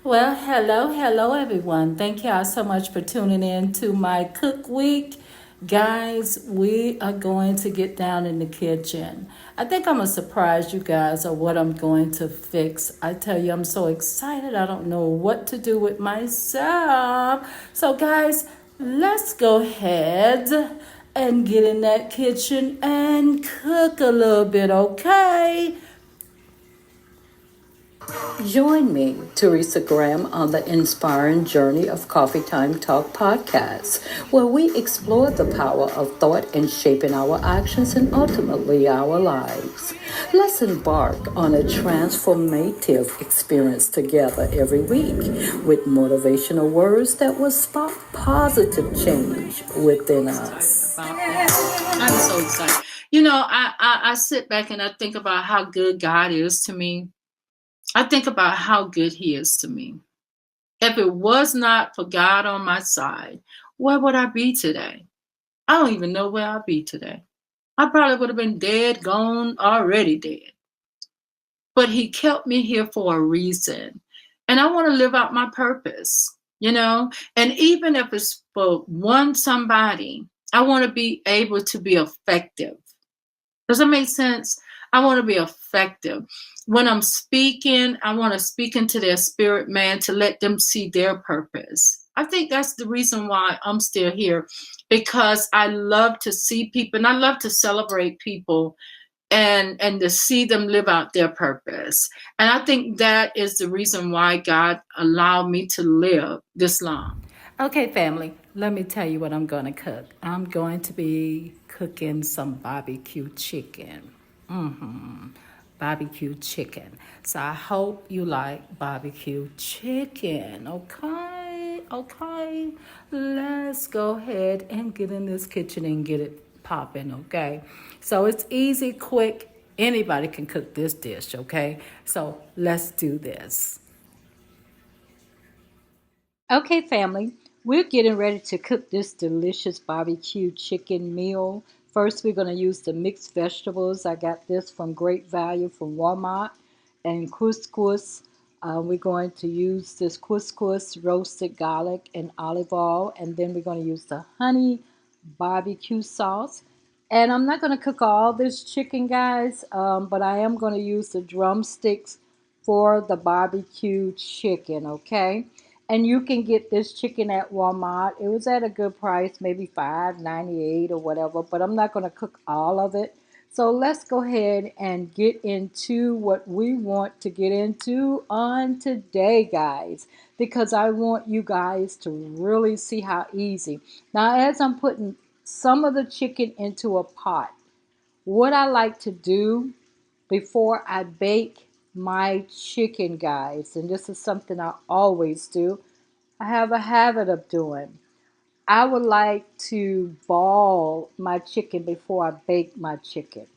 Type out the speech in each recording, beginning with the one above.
Well, hello, everyone. Thank y'all so much for tuning in to my cook week. Guys, we are going to get down in the kitchen. I think I'm going to surprise you guys of what I'm going to fix. I tell you, I'm so excited. I don't know what to do with myself. So, guys, let's go ahead and get in that kitchen and cook a little bit, okay? Join me, Teresa Graham, on the inspiring journey of Coffee Time Talk podcast, where we explore the power of thought in shaping our actions and ultimately our lives. Let's embark on a transformative experience together every week with motivational words that will spark positive change within us. I'm so excited. I sit back and I think about how good God is to me. I think about how good he is to me. If it was not for God on my side, where would I be today? I don't even know where I'd be today. I probably would have been dead, gone, already dead. But he kept me here for a reason. And I want to live out my purpose. And even if it's for one somebody, I want to be able to be effective. Does that make sense? I want to be effective. When I'm speaking, I want to speak into their spirit, man, to let them see their purpose. I think that's the reason why I'm still here, because I love to see people and I love to celebrate people and to see them live out their purpose. And I think that is the reason why God allowed me to live this long. Okay, family, let me tell you what I'm going to cook. I'm going to be cooking some barbecue chicken. Barbecue chicken. So I hope you like barbecue chicken. Okay. Let's go ahead and get in this kitchen and get it popping, okay? So it's easy, quick. Anybody can cook this dish, okay? So let's do this. Okay, family, we're getting ready to cook this delicious barbecue chicken meal. First, we're going to use the mixed vegetables. I got this from Great Value from Walmart. And couscous. We're going to use this couscous, roasted garlic, and olive oil. And then we're going to use the honey barbecue sauce. And I'm not going to cook all this chicken, guys, but I am going to use the drumsticks for the barbecue chicken, okay? And you can get this chicken at Walmart. It was at a good price, maybe $5.98 or whatever, but I'm not going to cook all of it. So let's go ahead and get into what we want to get into on today, guys, because I want you guys to really see how easy. Now, as I'm putting some of the chicken into a pot, what I like to do before I bake my chicken, guys, and this is something I always do, I have a habit of doing. I would like to ball my chicken before I bake my chicken.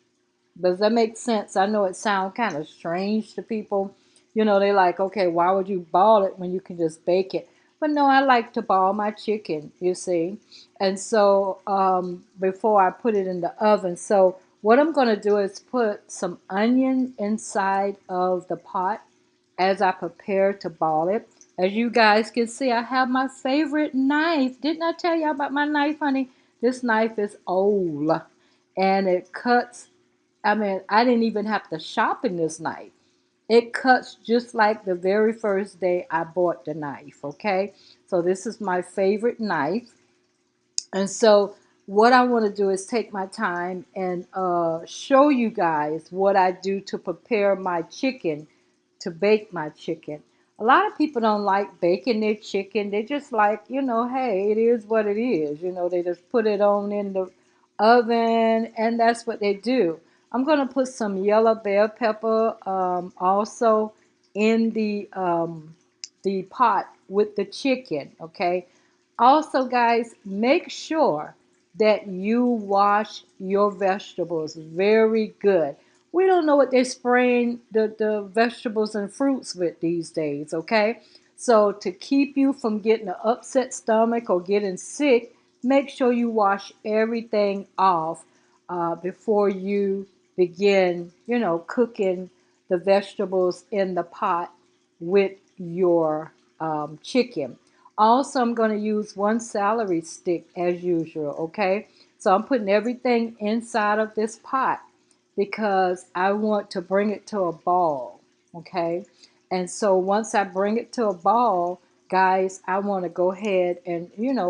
Does that make sense? I know it sounds kind of strange to people. They're like, okay, why would you ball it when you can just bake it? But no, I like to ball my chicken, you see. And so before I put it in the oven. So what I'm going to do is put some onion inside of the pot as I prepare to ball it. As you guys can see, I have my favorite knife. Didn't I tell you about my knife, honey? This knife is old and it cuts. I mean, I didn't even have to sharpen this knife. It cuts just like the very first day I bought the knife, okay? So this is my favorite knife. And so what I want to do is take my time and show you guys what I do to prepare my chicken, to bake my chicken. A lot of people don't like baking their chicken. They just like, hey, it is what it is. They just put it on in the oven and that's what they do. I'm going to put some yellow bell pepper also in the pot with the chicken, okay? Also, guys, make sure that you wash your vegetables very good. We don't know what they're spraying the vegetables and fruits with these days, okay? So to keep you from getting an upset stomach or getting sick, make sure you wash everything off before you begin, cooking the vegetables in the pot with your chicken. Also, I'm going to use 1 celery stick as usual, okay? So I'm putting everything inside of this pot because I want to bring it to a ball, okay? And so once I bring it to a ball, guys, I want to go ahead and,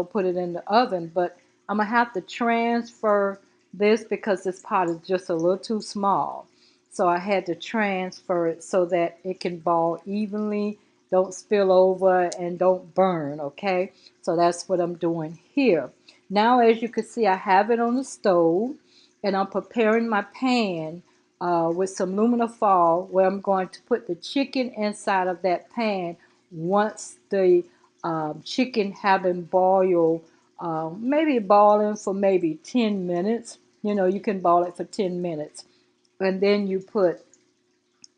put it in the oven, but I'm going to have to transfer this because this pot is just a little too small. So I had to transfer it so that it can ball evenly, don't spill over, and don't burn, okay? So that's what I'm doing here. Now, as you can see, I have it on the stove, and I'm preparing my pan with some aluminum foil where I'm going to put the chicken inside of that pan once the chicken have been boiled, maybe boiling for maybe 10 minutes. You can boil it for 10 minutes. And then you put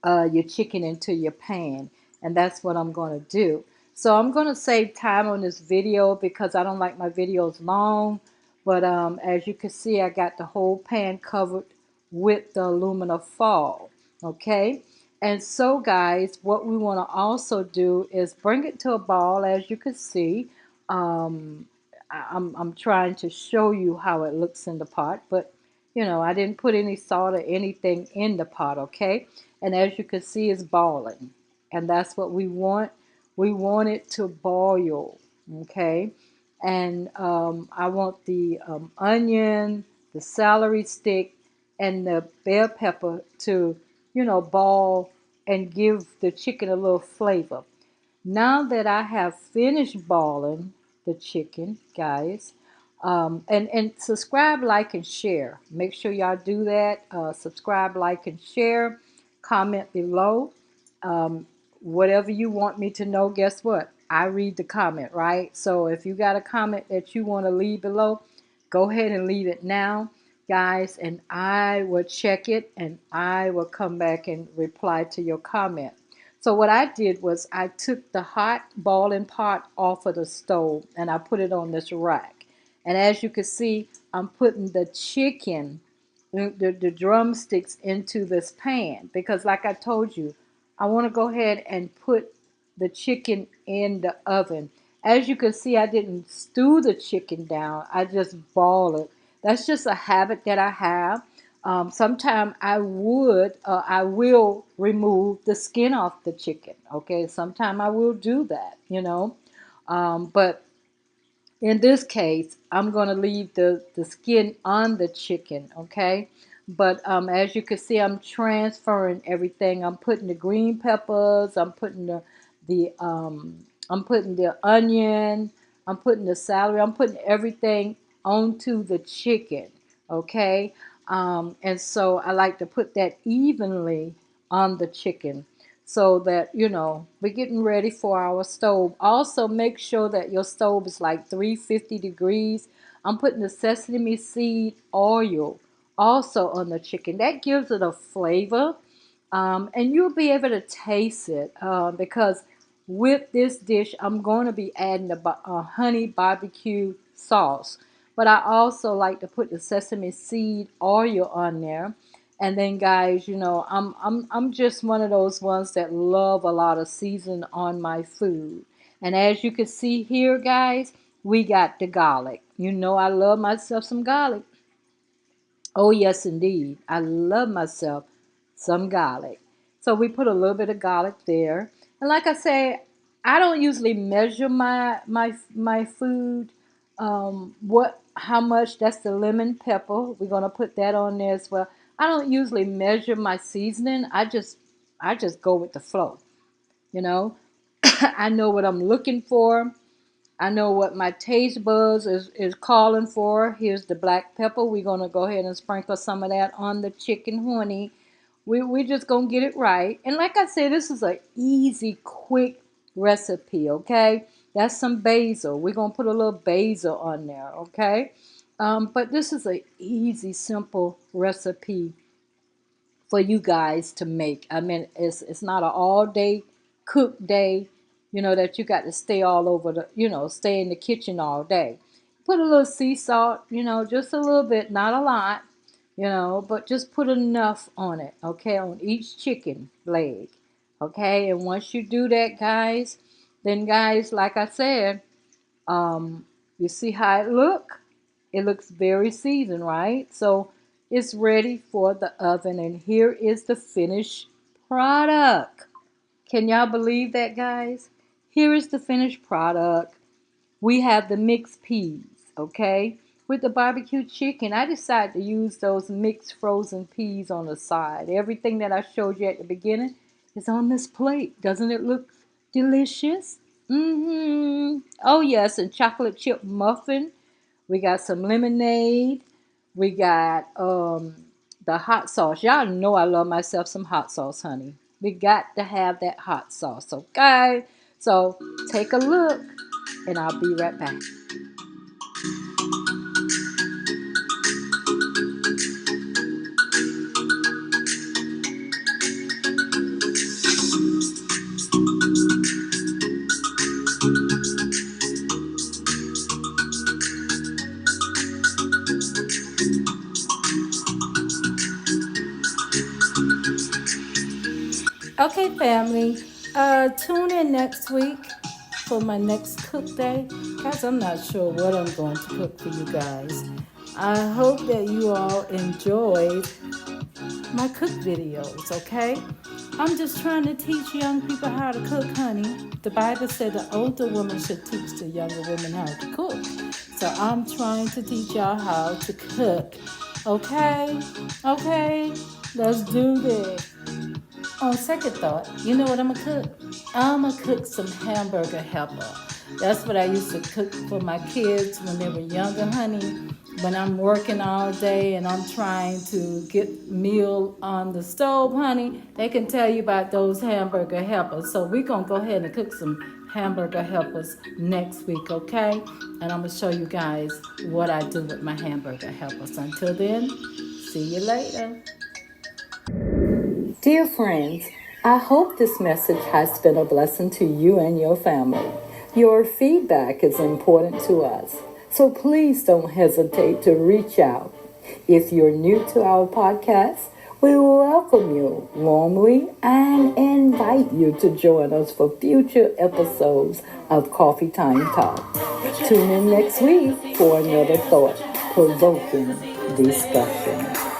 your chicken into your pan, and that's what I'm going to do. So I'm going to save time on this video because I don't like my videos long, but as you can see, I got the whole pan covered with the aluminum foil, okay? And so guys, what we want to also do is bring it to a ball. As you can see, I'm trying to show you how it looks in the pot, but I didn't put any salt or anything in the pot, okay? And as you can see, it's boiling. And that's what we want. We want it to boil, okay? And I want the onion, the celery stick, and the bell pepper to, boil and give the chicken a little flavor. Now that I have finished boiling the chicken, guys, and subscribe, like, and share. Make sure y'all do that. Subscribe, like, and share. Comment below. Whatever you want me to know, guess what? I read the comment, right? So if you got a comment that you want to leave below, go ahead and leave it now, guys, and I will check it and I will come back and reply to your comment. So what I did was I took the hot boiling pot off of the stove and I put it on this rack. And as you can see, I'm putting the chicken, the drumsticks into this pan because like I told you, I want to go ahead and put the chicken in the oven. As you can see, I didn't stew the chicken down. I just boiled it. That's just a habit that I have. Sometimes I will remove the skin off the chicken. Okay, sometimes I will do that. But in this case, I'm going to leave the skin on the chicken, okay? But as you can see, I'm transferring everything. I'm putting the green peppers. I'm putting I'm putting the onion. I'm putting the celery. I'm putting everything onto the chicken, okay? And so I like to put that evenly on the chicken so that, we're getting ready for our stove. Also, make sure that your stove is like 350 degrees. I'm putting the sesame seed oil also on the chicken. That gives it a flavor, and you'll be able to taste it because with this dish, I'm going to be adding a honey barbecue sauce. But I also like to put the sesame seed oil on there. And then, guys, I'm just one of those ones that love a lot of season on my food. And as you can see here, guys, we got the garlic. I love myself some garlic. Oh, yes, indeed. I love myself some garlic. So we put a little bit of garlic there. And like I say, I don't usually measure my food. How much? That's the lemon pepper. We're gonna put that on there as well. I don't usually measure my seasoning. I just go with the flow. You know, I know what I'm looking for. I know what my taste buds is calling for. Here's the black pepper. We're going to go ahead and sprinkle some of that on the chicken, honey. We're just going to get it right. And like I said, this is an easy, quick recipe, okay? That's some basil. We're going to put a little basil on there, okay? But this is an easy, simple recipe for you guys to make. I mean, it's not an all day cook day, that you got to stay all over stay in the kitchen all day. Put a little sea salt, just a little bit, not a lot, but just put enough on it, okay, on each chicken leg, okay? And once you do that, guys, Then guys, like I said, you see how it look? It looks very seasoned, right? So it's ready for the oven, and here is the finished product. Can y'all believe that, guys? Here is the finished product. We have the mixed peas, okay? With the barbecue chicken, I decided to use those mixed frozen peas on the side. Everything that I showed you at the beginning is on this plate. Doesn't it look delicious? Oh, yes, and chocolate chip muffin. We got some lemonade. We got the hot sauce. Y'all know I love myself some hot sauce, honey. We got to have that hot sauce, okay? So take a look, and I'll be right back. Okay, family. Tune in next week for my next cook day. Guys, I'm not sure what I'm going to cook for you guys. I hope that you all enjoyed my cook videos, okay? I'm just trying to teach young people how to cook, honey. The Bible said the older woman should teach the younger women how to cook. So I'm trying to teach y'all how to cook. Okay? Okay? Let's do this. On second thought, you know what I'm gonna cook? I'm gonna cook some hamburger helper. That's what I used to cook for my kids when they were younger, honey. When I'm working all day and I'm trying to get meal on the stove, honey, they can tell you about those hamburger helpers. So we're gonna go ahead and cook some hamburger helpers next week, okay? And I'm gonna show you guys what I do with my hamburger helpers. Until then, see you later. Dear friends, I hope this message has been a blessing to you and your family. Your feedback is important to us, so please don't hesitate to reach out. If you're new to our podcast, we welcome you warmly and invite you to join us for future episodes of Coffee Time Talk. Tune in next week for another thought-provoking discussion.